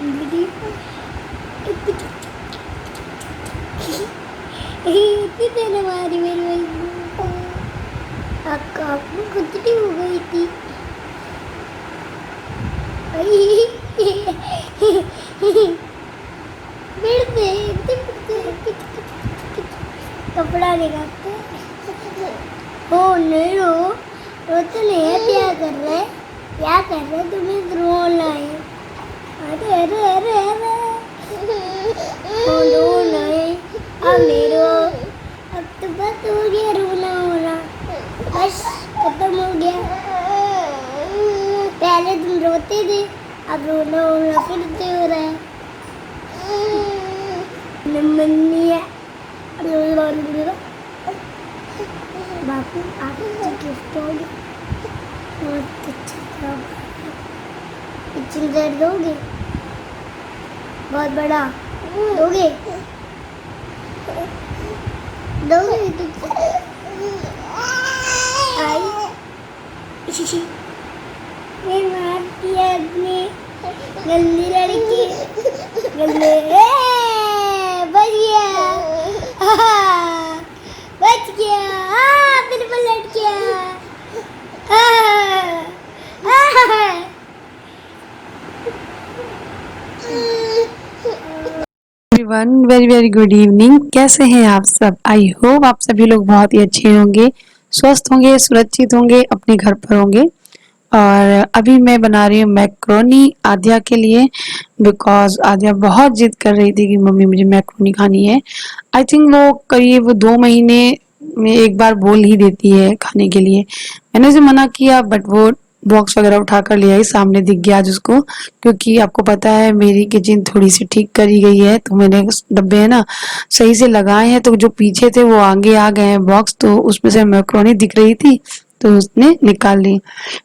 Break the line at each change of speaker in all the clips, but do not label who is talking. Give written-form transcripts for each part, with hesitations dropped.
मेरी इतनी देर हमारी मेरी आँख में खुजली हो गई थी। कपड़ा निकालते हो नहीं रो तो नहीं है। क्या कर रहे तुम्हें रोना है। अरे अरे अरे अरे रोना है। अब नहीं रो, अब तो बस हो गया रोना होना, बस खत्म हो गया। पहले तुम रोते थे, अब रोना होना फिर से हो रहा है। नमनिया बापू आपको गिफ्ट होगी बहुत अच्छा। किचन सेट दोगे बहुत बड़ा? दोगे आई मैं मारती है अपनी गंदी लड़की। गंदे बच गया, बच गया, फिर पलट गया।
Everyone, very very good evening. कैसे हैं आप सब? आई होप आप सभी लोग बहुत ही अच्छे होंगे, स्वस्थ होंगे, सुरक्षित होंगे, अपने घर पर होंगे। और अभी मैं बना रही हूँ मैक्रोनी आद्या के लिए, बिकॉज आद्या बहुत जिद कर रही थी कि मम्मी मुझे मैक्रोनी खानी है। आई थिंक वो करीब 2 महीने में एक बार बोल ही देती है खाने के लिए। मैंने उसे मना किया बट वो बॉक्स वगैरह उठा कर ले आई, सामने दिख गया आज उसको। क्योंकि आपको पता है मेरी किचन थोड़ी सी ठीक करी गई है, तो मैंने डब्बे है ना सही से लगाए हैं, तो जो पीछे थे वो आगे आ गए हैं बॉक्स, तो उसमें से मैक्रोनी दिख रही थी तो उसने निकाल ली।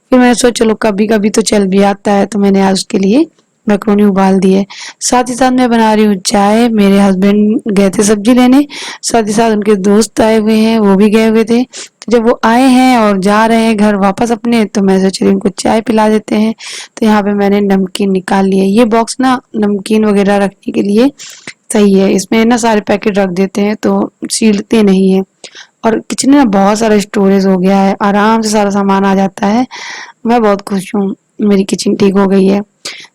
फिर मैंने सोचा चलो कभी कभी तो चल भी आता है, तो मैंने आज उसके लिए मैक्रोनी उबाल दी है। साथ ही साथ मैं बना रही हूँ चाय। मेरे हस्बैंड गए थे सब्जी लेने, साथ ही साथ उनके दोस्त आए हुए हैं, वो भी गए हुए थे। तो जब वो आए हैं और जा रहे हैं घर वापस अपने, तो मैं सोच रही हूँ उनको चाय पिला देते हैं। तो यहाँ पे मैंने नमकीन निकाल लिया। ये बॉक्स ना नमकीन वगैरह रखने के लिए सही है, इसमें ना सारे पैकेट रख देते हैं तो सीलते नहीं है। और किचन में ना बहुत सारा स्टोरेज हो गया है, आराम से सारा सामान आ जाता है। मैं बहुत खुश हूँ, मेरी किचन ठीक हो गई है।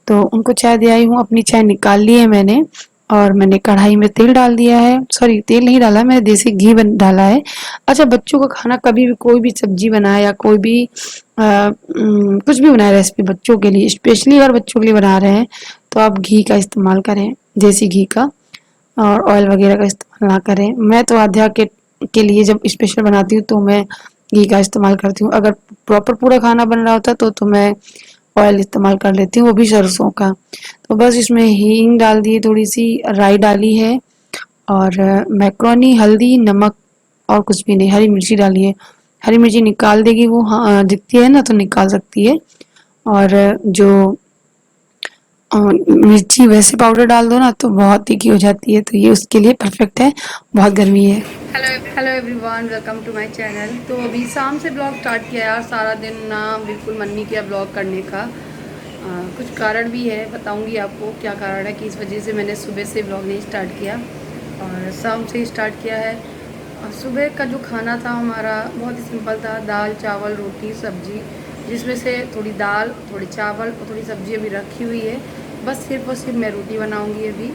तो उनको चाय दे आई हूँ, अपनी चाय निकाल ली है मैंने। और मैंने कढ़ाई में तेल डाल दिया है, सॉरी तेल नहीं डाला, मैंने देसी घी डाला है। अच्छा, बच्चों का खाना कभी भी कोई भी सब्जी बनाए या कोई भी कुछ भी बनाए रेसिपी बच्चों के लिए, स्पेशली अगर बच्चों के लिए बना रहे हैं तो आप घी का इस्तेमाल करें, देसी घी का, और ऑयल वगैरह का इस्तेमाल ना करें। मैं तो आध्या के लिए जब स्पेशल बनाती हूँ तो मैं घी का इस्तेमाल करती हूँ। अगर प्रॉपर पूरा खाना बन रहा होता तो मैं ऑयल इस्तेमाल कर लेती हूँ, वो भी सरसों का। तो बस इसमें हींग डाल दी, थोड़ी सी राई डाली है, और मैक्रोनी, हल्दी, नमक, और कुछ भी नहीं, हरी मिर्ची डाली है। हरी मिर्ची निकाल देगी वो, हाँ दिखती है ना तो निकाल सकती है। और जो मिर्ची वैसे पाउडर डाल दो ना तो बहुत तीखी हो जाती है, तो ये उसके लिए परफेक्ट है। बहुत गर्मी है।
Hello everyone, welcome to my channel. तो अभी शाम से ब्लॉग स्टार्ट किया यार, सारा दिन ना बिल्कुल मन नहीं किया ब्लॉग करने का। कुछ कारण भी है, बताऊंगी आपको क्या कारण है कि इस वजह से मैंने सुबह से ब्लॉग नहीं स्टार्ट किया और शाम से स्टार्ट किया है। सुबह का जो खाना था हमारा बहुत ही सिंपल था, दाल चावल रोटी सब्जी, जिसमें से थोड़ी दाल थोड़ी चावल और थोड़ी सब्जी अभी रखी हुई है। बस सिर्फ और सिर्फ मैं रोटी बनाऊंगी अभी,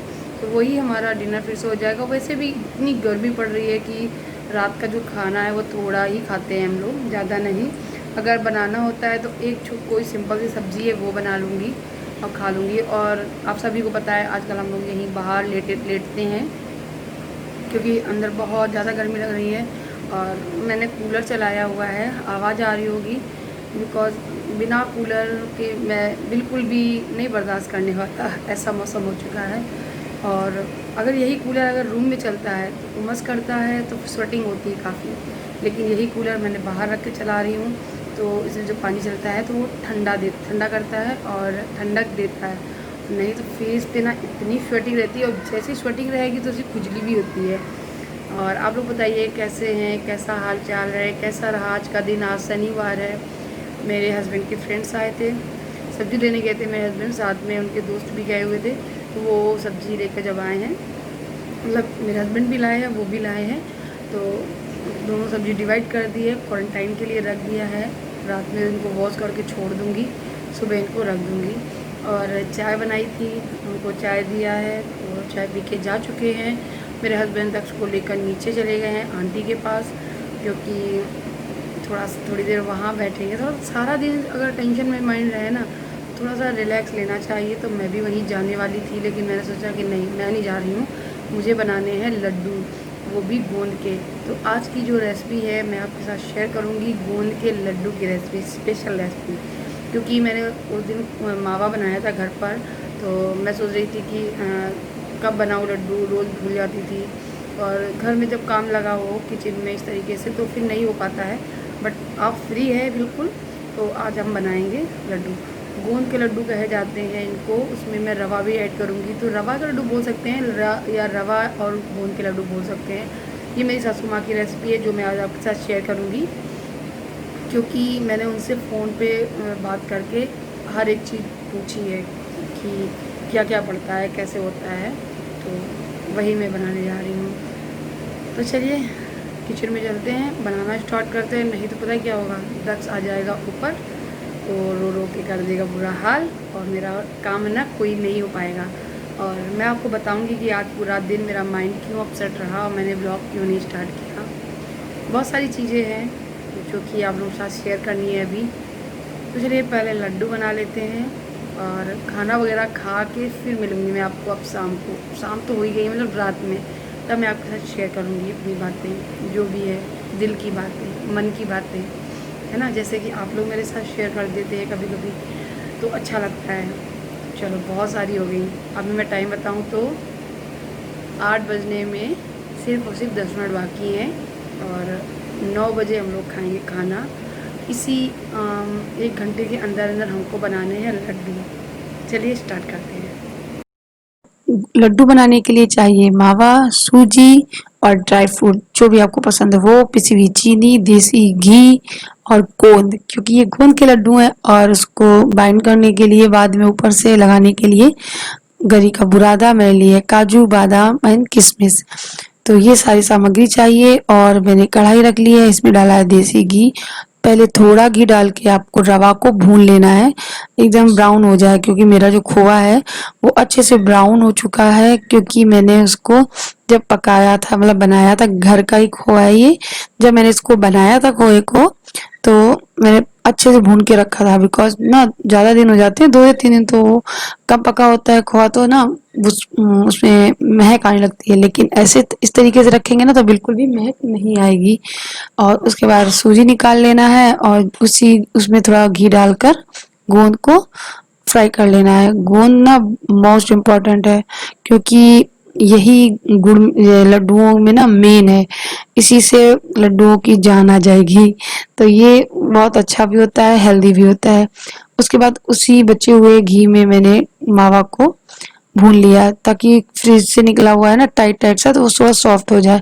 तो वही हमारा डिनर फिर से हो जाएगा। वैसे भी इतनी गर्मी पड़ रही है कि रात का जो खाना है वो थोड़ा ही खाते हैं हम लोग, ज़्यादा नहीं। अगर बनाना होता है तो एक कोई सिंपल सी सब्ज़ी है वो बना लूँगी और खा लूँगी। और आप सभी को पता है आजकल हम लोग यहीं बाहर लेटते हैं क्योंकि अंदर बहुत ज़्यादा गर्मी लग रही है। और मैंने कूलर चलाया हुआ है, आवाज़ आ रही होगी, बिकॉज़ बिना कूलर के मैं बिल्कुल भी नहीं बर्दाश्त करने वाला, ऐसा मौसम हो चुका है। और अगर यही कूलर अगर रूम में चलता है तो उमस करता है, तो स्वेटिंग होती है काफ़ी। लेकिन यही कूलर मैंने बाहर रख के चला रही हूँ, तो इसमें जो पानी चलता है तो वो ठंडा करता है और ठंडक देता है। नहीं तो फेस पे ना इतनी स्वेटिंग रहती है, और जैसी स्वेटिंग रहेगी तो उसकी खुजली भी होती है। और आप लोग बताइए कैसे हैं, कैसा हाल चाल है, कैसा रहा आज का दिन। आज शनिवार है, मेरे हस्बैंड के फ्रेंड्स आए थे, सब्ज़ी लेने गए थे मेरे हस्बैंड, साथ में उनके दोस्त भी गए हुए थे। तो वो सब्ज़ी लेकर जब आए हैं, मतलब मेरे हस्बैंड भी लाए हैं, वो भी लाए हैं, तो दोनों सब्ज़ी डिवाइड कर दी है, क्वारंटाइन के लिए रख दिया है। रात में इनको वॉश करके छोड़ दूँगी, सुबह इनको रख दूँगी। और चाय बनाई थी, उनको चाय दिया है, वो चाय पी के जा चुके हैं। मेरे हस्बैंड दक्ष को लेकर नीचे चले गए हैं आंटी के पास, क्योंकि थोड़ी देर वहाँ बैठेंगे। थोड़ा सारा दिन अगर टेंशन में माइंड रहे ना, थोड़ा सा रिलैक्स लेना चाहिए। तो मैं भी वहीं जाने वाली थी, लेकिन मैंने सोचा कि नहीं, मैं नहीं जा रही हूँ, मुझे बनाने हैं लड्डू, वो भी गोंद के। तो आज की जो रेसिपी है मैं आपके साथ शेयर करूँगी, गोंद के लड्डू की रेसिपी, स्पेशल रेसिपी। क्योंकि मैंने उस दिन मावा बनाया था घर पर, तो मैं सोच रही थी कि कब बनाऊँ लड्डू, रोज़ भूल जाती थी। और घर में जब काम लगा हो किचन में इस तरीके से, तो फिर नहीं हो पाता है। बट आप फ्री है बिल्कुल, तो आज हम बनाएंगे लड्डू। गोंद के लड्डू कहे जाते हैं इनको। उसमें मैं रवा भी ऐड करूँगी, तो रवा का लड्डू बोल सकते हैं, या रवा और गोंद के लड्डू बोल सकते हैं। ये मेरी सासू माँ की रेसिपी है, जो मैं आज आपके साथ शेयर करूँगी। क्योंकि मैंने उनसे फ़ोन पे बात करके हर एक चीज़ पूछी है कि क्या क्या पड़ता है, कैसे होता है, तो वही मैं बनाने जा रही हूँ। तो चलिए किचन में चलते हैं, बनाना स्टार्ट करते हैं। नहीं तो पता है क्या होगा, दक्ष आ जाएगा ऊपर, तो रो रो के कर देगा बुरा हाल, और मेरा काम है ना कोई नहीं हो पाएगा। और मैं आपको बताऊंगी कि आज पूरा दिन मेरा माइंड क्यों अपसेट रहा और मैंने ब्लॉग क्यों नहीं स्टार्ट किया। बहुत सारी चीज़ें हैं जो कि आप लोगों के साथ शेयर करनी है अभी। तो चलिए पहले लड्डू बना लेते हैं, और खाना वगैरह खा के फिर मिलूँगी मैं आपको। अब शाम को, शाम तो हो ही गई, मतलब रात में, तब मैं आपके साथ शेयर करूँगी अपनी बातें, जो भी है, दिल की बातें, मन की बातें, है ना। जैसे कि आप लोग मेरे साथ शेयर कर देते हैं कभी कभी, तो अच्छा लगता है। चलो बहुत सारी हो गई। अभी मैं टाइम बताऊँ तो 8 बजने में सिर्फ और सिर्फ 10 मिनट बाकी हैं, और 9 बजे हम लोग खाएंगे खाना। इसी 1 घंटे के अंदर अंदर हमको बनाने हैं लड्डू। चलिए स्टार्ट करते हैं।
लड्डू बनाने के लिए चाहिए मावा, सूजी और ड्राई फ्रूट, जो भी आपको पसंद है वो, पिसी हुई चीनी, देसी घी और गोंद। क्योंकि ये गोंद के लड्डू हैं, और उसको बाइंड करने के लिए, बाद में ऊपर से लगाने के लिए गरी का बुरादा, मेरे लिए काजू, बादाम एंड किशमिश। तो ये सारी सामग्री चाहिए। और मैंने कढ़ाई रख ली है, इसमें डाला है देसी घी। पहले थोड़ा घी डाल के आपको रवा को भून लेना है, एकदम ब्राउन हो जाए। क्योंकि मेरा जो खोआ है वो अच्छे से ब्राउन हो चुका है, क्योंकि मैंने उसको जब पकाया था, मतलब बनाया था, घर का ही खोआ है ये। जब मैंने इसको बनाया था खोए को, तो मैंने अच्छे से भून के रखा था। बिकॉज ना ज़्यादा दिन हो जाते हैं, 2 या 3 दिन, तो वो कम पका होता है खोआ, तो ना उसमें महक आने लगती है। लेकिन ऐसे इस तरीके से रखेंगे ना, तो बिल्कुल भी महक नहीं आएगी। और उसके बाद सूजी निकाल लेना है, और उसमें थोड़ा घी डालकर गोंद को फ्राई कर लेना है। गोंद ना मोस्ट इम्पॉर्टेंट है, क्योंकि यही गुड़ ये लड्डुओं में ना मेन है। इसी से लड्डुओं की जान आ जाएगी। तो ये बहुत अच्छा भी होता है, हेल्दी भी होता है। उसके बाद उसी बचे हुए घी में मैंने मावा को भून लिया, ताकि फ्रिज से निकला हुआ है ना टाइट टाइट सा, तो वो थोड़ा सॉफ्ट हो जाए।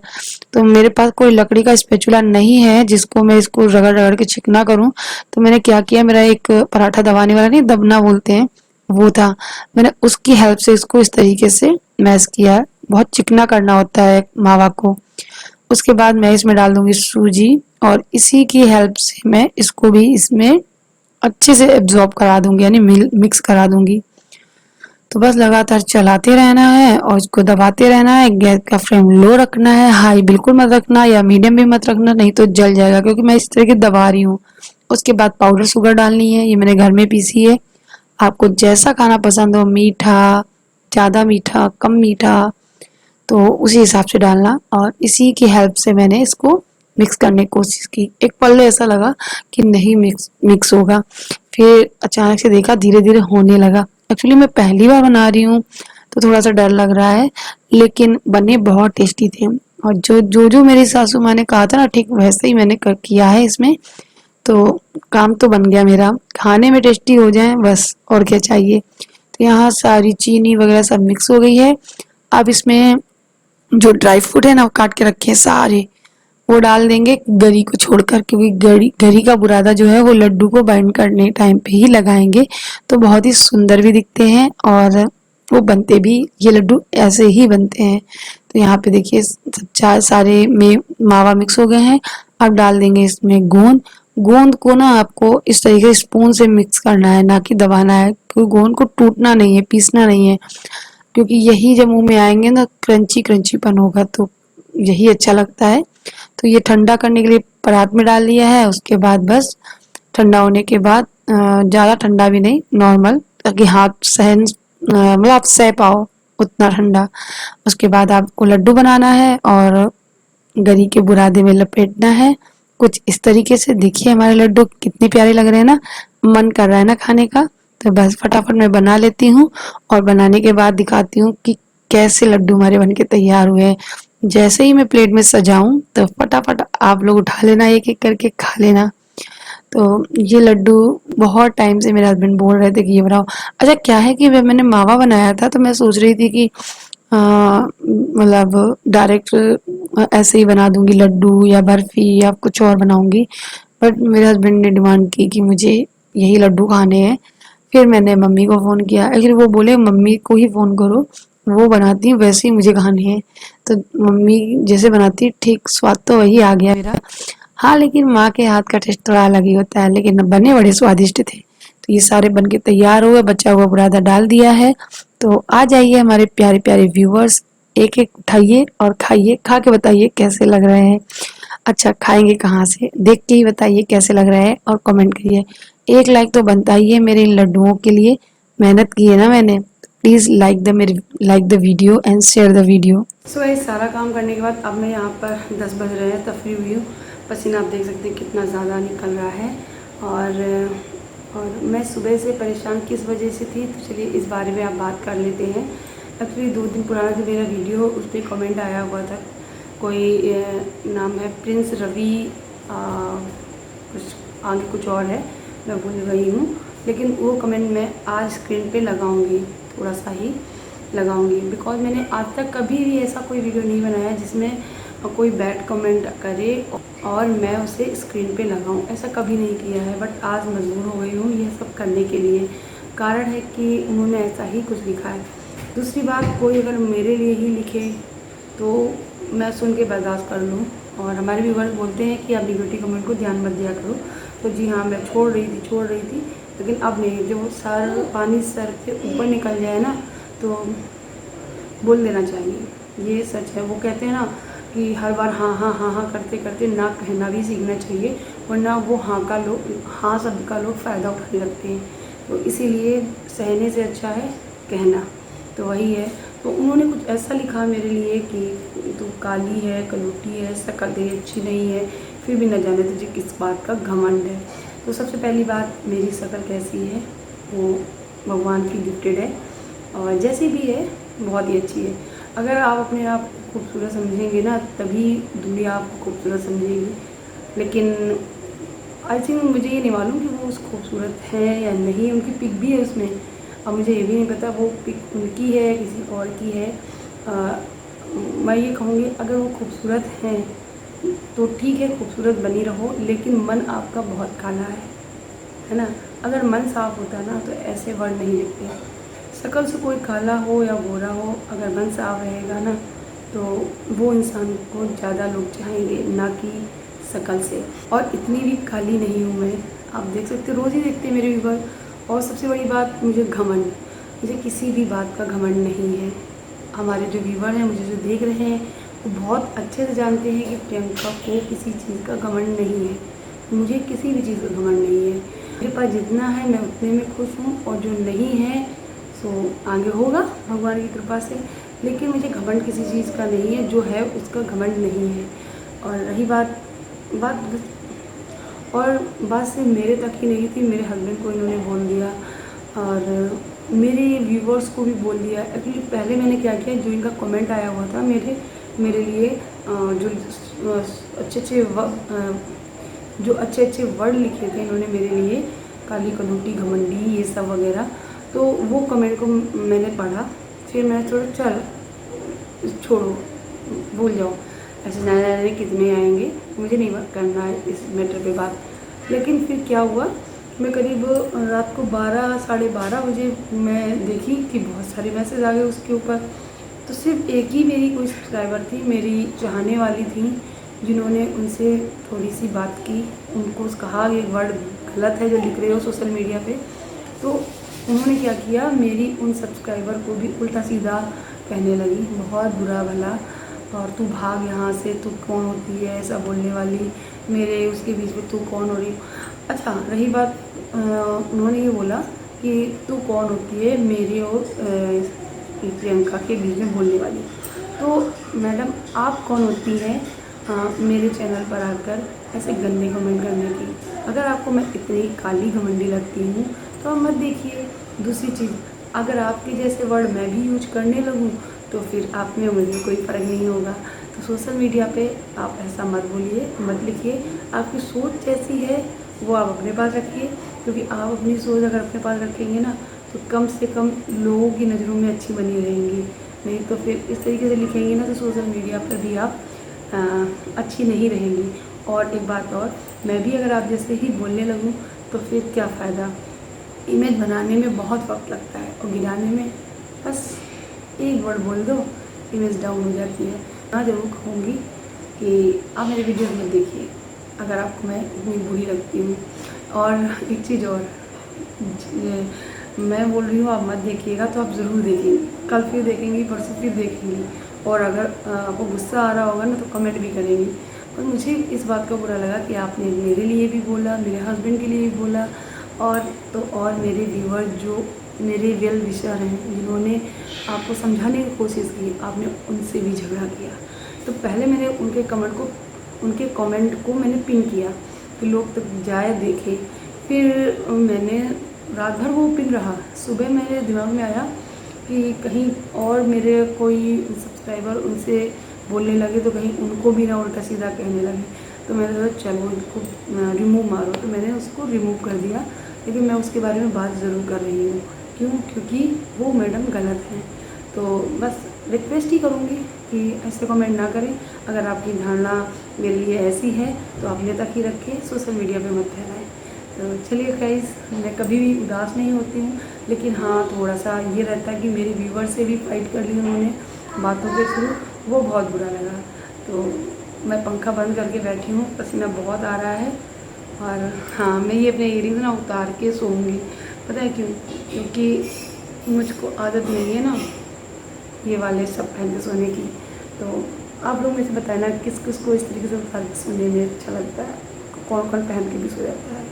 तो मेरे पास कोई लकड़ी का स्पैचुला नहीं है जिसको मैं इसको रगड़ रगड़ के चिकना करूं। तो मैंने क्या किया, मेरा एक पराठा दबाने वाला, नहीं दबना बोलते हैं, वो था। मैंने उसकी हेल्प से इसको इस तरीके से मैश किया। बहुत चिकना करना होता है मावा को। उसके बाद मैं इसमें डाल दूंगी सूजी, और इसी की हेल्प से मैं इसको भी इसमें अच्छे से एब्जॉर्ब करा दूंगी, यानी मिक्स करा दूंगी। तो बस लगातार चलाते रहना है और इसको दबाते रहना है। गैस का फ्लेम लो रखना है, हाई बिल्कुल मत रखना, या मीडियम भी मत रखना, नहीं तो जल जाएगा। क्योंकि मैं इस तरह की दबा रही हूँ। उसके बाद पाउडर शुगर डालनी है, ये मैंने घर में पीसी है। आपको जैसा खाना पसंद हो, मीठा, ज़्यादा मीठा, कम मीठा, तो उसी हिसाब से डालना। और इसी की हेल्प से मैंने इसको मिक्स करने की कोशिश की। एक पल ऐसा लगा कि नहीं मिक्स होगा, फिर अचानक से देखा धीरे धीरे होने लगा। एक्चुअली मैं पहली बार बना रही हूँ, तो थोड़ा सा डर लग रहा है, लेकिन बने बहुत टेस्टी थे। और जो मेरी सासू माँ ने कहा था ना, ठीक वैसे ही मैंने किया है इसमें। तो काम तो बन गया मेरा, खाने में टेस्टी हो जाए बस, और क्या चाहिए। तो यहाँ सारी चीनी वगैरह सब मिक्स हो गई है। अब इसमें जो ड्राई फ्रूट है ना, वो काट के रखे हैं सारे, वो डाल देंगे गरी को छोड़कर, क्योंकि गरी गरी का बुरादा जो है वो लड्डू को बाइंड करने टाइम पे ही लगाएंगे, तो बहुत ही सुंदर भी दिखते हैं और वो बनते भी, ये लड्डू ऐसे ही बनते हैं। तो यहाँ पे देखिए चार सारे में मावा मिक्स हो गए हैं। अब डाल देंगे इसमें गोंद। गोंद को ना आपको इस तरीके से स्पून से मिक्स करना है, ना कि दबाना है, क्योंकि गोंद को टूटना नहीं है, पीसना नहीं है, क्योंकि यही जब मुंह में आएंगे ना क्रंची क्रंचीपन होगा, तो यही अच्छा लगता है। तो ये ठंडा करने के लिए परात में डाल लिया है। उसके बाद बस ठंडा होने के बाद ज़्यादा ठंडा भी नहीं, नॉर्मल, ताकि हाथ सहन मतलब आप सह पाओ उतना ठंडा। उसके बाद आपको लड्डू बनाना है और गरी के बुरादे में लपेटना है। कुछ इस तरीके से देखिए हमारे लड्डू कितने प्यारे लग रहे हैं ना, मन कर रहा है ना खाने का। तो बस फटाफट मैं बना लेती हूँ और बनाने के बाद दिखाती हूँ कि कैसे लड्डू हमारे बनके तैयार हुए हैं। जैसे ही मैं प्लेट में सजाऊं तो फटाफट आप लोग उठा लेना, एक एक करके खा लेना। तो ये लड्डू बहुत टाइम से मेरे हस्बैंड बोल रहे थे कि ये बनाओ। अच्छा क्या है कि जब मैंने मावा बनाया था तो मैं सोच रही थी कि मतलब डायरेक्ट ऐसे ही बना दूंगी लड्डू या बर्फी या कुछ और बनाऊंगी, बट मेरे हस्बैंड ने डिमांड की कि मुझे यही लड्डू खाने हैं। फिर मैंने मम्मी को फ़ोन किया, एक्चुअली वो बोले मम्मी को ही फ़ोन करो, वो बनाती हैं वैसे ही मुझे खाने हैं। तो मम्मी जैसे बनाती है ठीक स्वाद तो वही आ गया मेरा। हाँ लेकिन माँ के हाथ का टेस्ट थोड़ा अलग ही होता है, लेकिन बने बड़े स्वादिष्ट थे। तो ये सारे बन के तैयार हुए, बचा हुआ बुरादा डाल दिया है। तो आ जाइए हमारे प्यारे प्यारे व्यूवर्स, एक एक उठाइए और खाइए, खा के बताइए कैसे लग रहे हैं। अच्छा खाएंगे कहाँ से, देख के ही बताइए कैसे लग रहा है और कमेंट करिए। एक लाइक तो बनता ही है मेरे इन लड्डुओं के लिए, मेहनत की है ना मैंने। Please like the video and share the video.
So ये सारा काम करने के बाद अब मैं यहाँ पर 10 बज रहे हैं, तफरी हुई हूँ। पसीना आप देख सकते हैं कितना ज़्यादा निकल रहा है। और मैं सुबह से परेशान किस वजह से थी, तो चलिए इस बारे में आप बात कर लेते हैं। एक्चुअली 2 दिन पुराना जो मेरा वीडियो उस पर कमेंट आया हुआ था, कोई नाम है प्रिंस रवि, कुछ आगे कुछ और है, मैं भूल गई हूँ, लेकिन वो कमेंट मैं आज स्क्रीन पे लगाऊंगी, थोड़ा सा ही लगाऊंगी, बिकॉज मैंने आज तक कभी भी ऐसा कोई वीडियो नहीं बनाया जिसमें कोई बैड कमेंट करे और मैं उसे स्क्रीन पे लगाऊं, ऐसा कभी नहीं किया है। बट आज मजबूर हो गई हूँ ये सब करने के लिए। कारण है कि उन्होंने ऐसा ही कुछ लिखा है। दूसरी बात, कोई अगर मेरे लिए ही लिखे तो मैं सुन के बर्दाश्त कर लूँ, और हमारे व्यूअर्स बोलते हैं कि आप निगेटिव कमेंट को ध्यान मत दिया करो। तो जी हाँ, मैं छोड़ रही थी, लेकिन अब नहीं। जो पानी सर से ऊपर निकल जाए ना तो बोल देना चाहिए, ये सच है। वो कहते हैं ना कि हर बार हाँ हाँ हाँ हाँ करते करते ना कहना भी सीखना चाहिए, वरना वो हाँ शब्द का लोग फ़ायदा उठाने लगते हैं। तो इसीलिए सहने से अच्छा है कहना, तो वही है। तो उन्होंने कुछ ऐसा लिखा मेरे लिए कि तू काली है, कलूटी है, शक्ल तेरी अच्छी नहीं है, फिर भी न जाने तुझे किस बात का घमंड है। तो सबसे पहली बात, मेरी शक्ल कैसी है वो भगवान की गिफ्टेड है, और जैसी भी है बहुत ही अच्छी है। अगर आप अपने आप को खूबसूरत समझेंगे ना, तभी दुनिया आपको खूबसूरत समझेगी। लेकिन आई थिंक मुझे ये नहीं मालूम कि वो उस खूबसूरत है या नहीं, उनकी पिक भी है उसमें। अब मुझे ये भी नहीं पता वो पिक उनकी है किसी और की है। मैं ये कहूँगी अगर वो खूबसूरत हैं तो ठीक है, खूबसूरत बनी रहो, लेकिन मन आपका बहुत काला है ना। अगर मन साफ होता ना तो ऐसे वर्ड नहीं लिखते। शक्ल से कोई काला हो या गोरा हो, अगर मन साफ रहेगा ना तो वो इंसान को ज़्यादा लोग चाहेंगे, ना कि शक्ल से। और इतनी भी काली नहीं हूँ मैं, आप देख सकते, रोज़ ही देखते हैं मेरे व्यूवर। और सबसे बड़ी बात, मुझे घमंड, मुझे किसी भी बात का घमंड नहीं है। हमारे जो व्यूवर हैं, मुझे जो देख रहे हैं, वो बहुत अच्छे से जानते हैं कि प्रियंका को किसी चीज़ का घमंड नहीं है। मुझे किसी भी चीज़ का घमंड नहीं है। मेरे पास जितना है मैं उतने में खुश हूँ, और जो नहीं है सो आगे होगा भगवान की कृपा से। लेकिन मुझे घमंड किसी चीज़ का नहीं है, जो है उसका घमंड नहीं है। और रही बात सिर्फ मेरे तक ही नहीं थी, मेरे हस्बैंड को इन्होंने बोल दिया और मेरे व्यूवर्स को भी बोल दिया। एक्चुअली पहले मैंने क्या किया, जो इनका कमेंट आया हुआ था मेरे लिए, जो अच्छे वर्ड लिखे थे इन्होंने मेरे लिए, काली कलूटी घमंडी ये सब वगैरह, तो वो कमेंट को मैंने पढ़ा। फिर मैं थोड़ा चल छोड़ो, भूल जाओ, ऐसे ना जाने कितने आएंगे, मुझे नहीं करना है इस मैटर पे बात। लेकिन फिर क्या हुआ, मैं करीब रात को 12 साढ़े 12 बजे मैं देखी कि बहुत सारे मैसेज आ गए उसके ऊपर। तो सिर्फ एक ही मेरी कोई सब्सक्राइबर थी, मेरी चाहने वाली थी, जिन्होंने उनसे थोड़ी सी बात की, उनको कहा ये वर्ड गलत है जो लिख रहे हो सोशल मीडिया पे। तो उन्होंने क्या किया, मेरी उन सब्सक्राइबर को भी उल्टा सीधा कहने लगी, बहुत बुरा भला, और तू भाग यहाँ से, तू कौन होती है ऐसा बोलने वाली, मेरे उसके बीच में तू कौन हो रही। अच्छा रही बात, उन्होंने ये बोला कि तू कौन होती है मेरे और प्रियंका के बीच में बोलने वाली। तो मैडम आप कौन होती हैं मेरे चैनल पर आकर ऐसे गंदे कमेंट करने की। अगर आपको मैं इतनी काली घमंडी लगती हूँ तो आप मत देखिए। दूसरी चीज़, अगर आपके जैसे वर्ड मैं भी यूज करने लगूँ तो फिर आप में मुझे कोई फ़र्क नहीं होगा। तो सोशल मीडिया पे आप ऐसा मत बोलिए, मत लिखिए। आपकी सोच जैसी है वो आप अपने पास रखिए, क्योंकि आप अपनी सोच अगर अपने पास रखेंगे ना तो कम से कम लोगों की नज़रों में अच्छी बनी रहेंगी। नहीं तो फिर इस तरीके से लिखेंगे ना तो सोशल मीडिया पर भी आप अच्छी नहीं रहेंगी। और एक बात और, मैं भी अगर आप जैसे ही बोलने लगूँ तो फिर क्या फ़ायदा। इमेज बनाने में बहुत वक्त लगता है और गिराने में बस एक वर्ड बोल दो, इमेज डाउन हो जाती है। मैं ज़रूर कहूँगी कि आप मेरे वीडियो में देखिए अगर आपको मैं इतनी बुरी लगती हूँ। और एक चीज़ और, मैं बोल रही हूँ आप मत देखिएगा तो आप ज़रूर देखेंगे, कल फिर देखेंगी, परसों फिर देखेंगी, और अगर आपको गुस्सा आ रहा होगा ना तो कमेंट भी करेंगी। और मुझे इस बात का बुरा लगा कि आपने मेरे लिए भी बोला, मेरे हस्बैंड के लिए भी बोला, और मेरे व्यूअर जो मेरे वेल विशर हैं जिन्होंने आपको समझाने की कोशिश की, आपने उनसे भी झगड़ा किया। तो पहले मैंने उनके कमेंट को मैंने पिन किया कि लोग तक जाए देखे। फिर मैंने रात भर वो पिन रहा। सुबह मेरे दिमाग में आया कि कहीं और मेरे कोई सब्सक्राइबर उनसे बोलने लगे तो कहीं उनको भी ना उल्टा सीधा कहने लगे। तो मैंने सोचा चलो इनको रिमूव मारो, तो मैंने उसको रिमूव कर दिया। लेकिन मैं उसके बारे में बात ज़रूर कर रही हूँ। क्यों? क्योंकि वो मैडम गलत हैं। तो बस रिक्वेस्ट ही करूँगी कि ऐसे कमेंट ना करें। अगर आपकी धारणा मेरे लिए ऐसी है तो अपने तक ही रखें, सोशल मीडिया पे मत फैलाएं। तो चलिए गाइस, मैं कभी भी उदास नहीं होती हूँ, लेकिन हाँ थोड़ा सा ये रहता है कि मेरे व्यूवर से भी फाइट कर ली उन्होंने बातों के थ्रू, वो बहुत बुरा लगा। तो मैं पंखा बंद करके बैठी हूँ, पसीना बहुत आ रहा है। और हाँ, मैं ये अपने इयरिंग्स ना उतार के सोऊंगी। पता है क्यों? क्योंकि मुझको आदत नहीं है ना ये वाले सब पहन के सोने की। तो आप लोग मुझे बताना किस किस को इस तरीके से उतार के सोने में अच्छा लगता है, कौन कौन पहन के भी सो जाता है।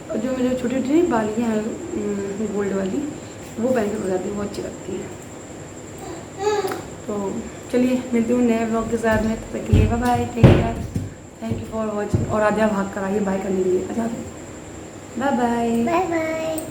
और जो मेरे छोटी छोटी बालियाँ हैं गोल्ड वाली, वो पहन के सो जाती है, वो अच्छी लगती है। तो चलिए मिलती हूँ नए ब्लॉग के साथ में, तब तक के लिए bye bye, take care, thank you for watching. और आद्या भाग कर आइए बाय करने के लिए। अच्छा बाय बाय।
Bye bye.